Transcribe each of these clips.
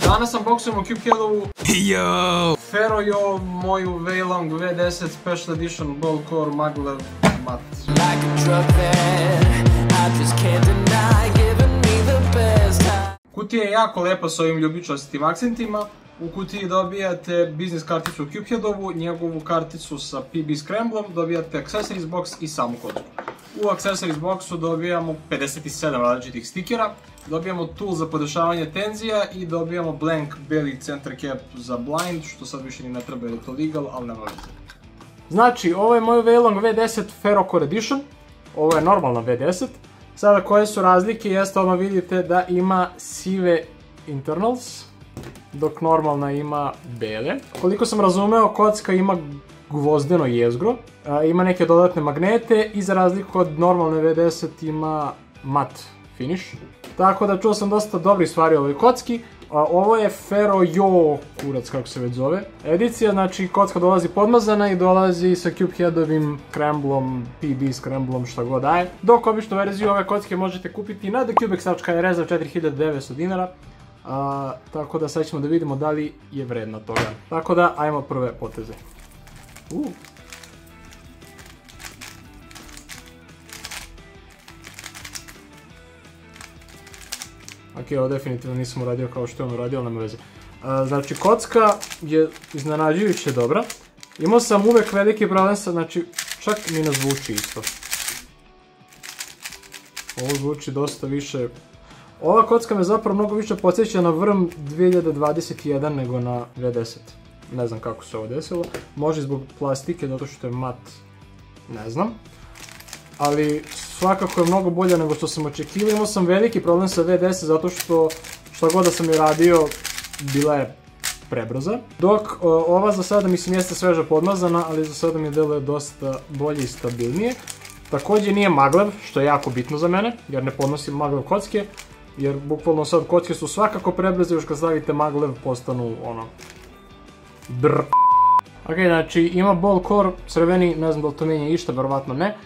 Danas unboxujemo Cubeheadovu Ferojo, moju Weilong V10 Special Edition Ball Core Maglev mat. Kutija je jako lepa s ovim ljubičastim akcentima. U kutiji dobijate biznis karticu Cubeheadovu, njegovu karticu sa PB Scramblom, dobijate accessories box i samu kocku. U accessories boxu dobijamo 57 različitih stikera, dobijamo tool za podešavanje tenzija i dobijamo blank beli center cap za blind, što sad više ni ne treba jer je to legal, ali nema veze. Znači, ovo je moj Weilong V10 Ferrocore Edition, ovo je normalna V10. Sada koje su razlike, jeste odmah vidite da ima sive internals, dok normalna ima bele. Koliko sam razumeo, kocka ima gvozdeno jezgro, ima neke dodatne magnete i za razliku od normalne V10 ima mat finish. Tako da čuo sam dosta dobrih stvari o ovoj kocki. Ovo je Ferojo, kurac kako se već zove, edicija, znači kocka dolazi podmazana i dolazi sa Cubeheadovim scramblom, PB scramblom, šta god daje. Dok običnu verziju ove kocke možete kupiti na thecubex.rs za 4900 dinara. Tako da sad ćemo da vidimo da li je vredna toga. Tako da, ajmo prve poteze. Ok, ovo definitivno nisam uradio kao što je on uradio, ali nema veze. Znači, kocka je iznenađujuće dobra. Imao sam uvek veliki problem sa, znači, čak mi ne zvuči isto. Ovo zvuči dosta više. Ova kocka me zapravo mnogo više podsjeća na Vrm 2021 nego na V10. Ne znam kako se ovo desilo. Može zbog plastike, zato što je mat, ne znam. Ali svakako je mnogo bolja nego što sam očekivao. Imao sam veliki problem sa V10 zato što šta god da sam je radio, bila je prebrza. Dok ova za sada mislim jeste sveža podmazana, ali za sada mi deluje dosta bolje i stabilnije. Također nije maglev, što je jako bitno za mene, jer ne podnosim maglev kocke. Jer bukvalno sad kocke su svakako prebrze, još kad stavite maglev postanu ono... brr. Ok, znači ima ball core crveni, ne znam da li to mijenja išta, verovatno ne.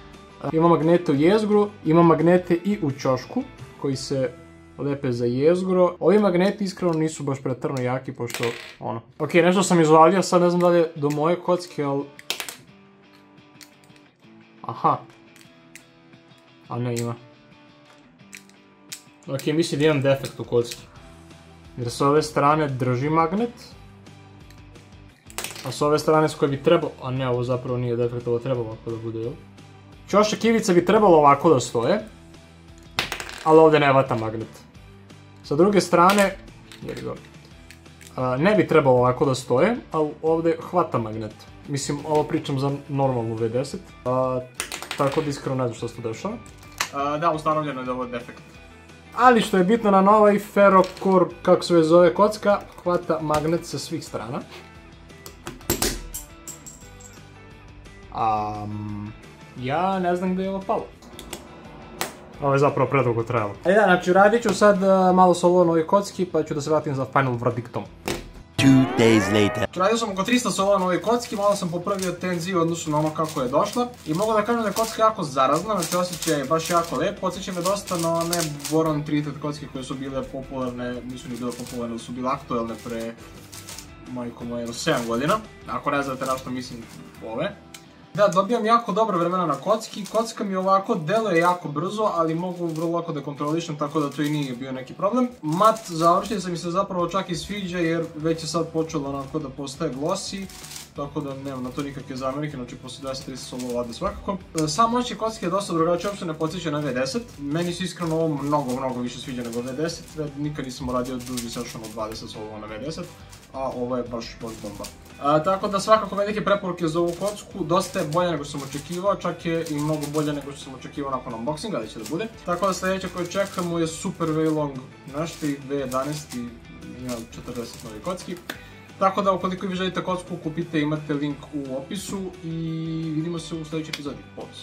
Ima magnete u jezgru, ima magnete i u ćošku, koji se lepe za jezgro. Ovi magneti iskreno nisu baš pretrno jaki, pošto ono... Ok, nešto sam izvalio, sad ne znam da li je do moje kocke, ali... Aha. A ne, ima. Ok, mislim da imam defekt u kocki. Jer s ove strane drži magnet. A s ove strane s koje bi trebalo... A ne, ovo zapravo nije defekt, ovo treba ovako da bude, jel? Ćošak ivica bi trebalo ovako da stoje. Ali ovdje ne vata magnet. Sa druge strane... ne bi trebalo ovako da stoje, ali ovdje hvata magnet. Mislim, ovo pričam za normalnu V10. Tako da iskreno ne znam što se to dešava. Da, ustanovljeno je da ovo je defekt. Ali što je bitno na novoj Ferrocore, kako se zove kocka, hvata magnet sa svih strana. Ja ne znam gdje je ovo palo. Ovo je zapravo predugo trajalo. Da, znači radit ću sad malo solo na ovoj kocki, pa ću da se vratim za final verdictom. 2 days later. Radio sam oko 300 sola na ovoj kocki, malo sam popravio tenziju u odnosu na ono kako je došla. I mogu da kažem da je kocka jako zarazna, znači osjećaj je baš jako lep. Podsjeća me dosta na one boron treated kocke koje su bile popularne, nisu ni bile popularne, ali su bile aktualne pre, majko moje, 7 godina. Ako ne znate na što mislim ove. Da, dobijam jako dobro vremena na kocki, kocka mi ovako deluje jako brzo, ali mogu vrlo lako da kontrolišem, tako da to i nije bio neki problem. Mat završnica mi se zapravo čak i sviđa jer već je sad počelo onako da postaje glossy, tako da nemam na to nikakve zamjerke, znači posle 10-30 solova vade svakako. Sam moćaj kocki je dosta drugačiji, uopšte ne podsjeća na V10. Meni se iskreno ovo mnogo više sviđa nego V10, nikad nisam uradio duži session od 20 solova na V10, a ovo je baš bomba. Tako da svakako velike preporuke za ovu kocku, dosta je bolja nego što sam očekivao, čak je i mnogo bolja nego što sam očekivao nakon unboxinga, ali će da bude. Tako da sljedeće koje čekamo je Super Weilong našti V11 i ima 40 novi kocki. Tako da ukoliko vi želite kocku kupite, imate link u opisu i vidimo se u sljedećoj epizodi. Pozdrav!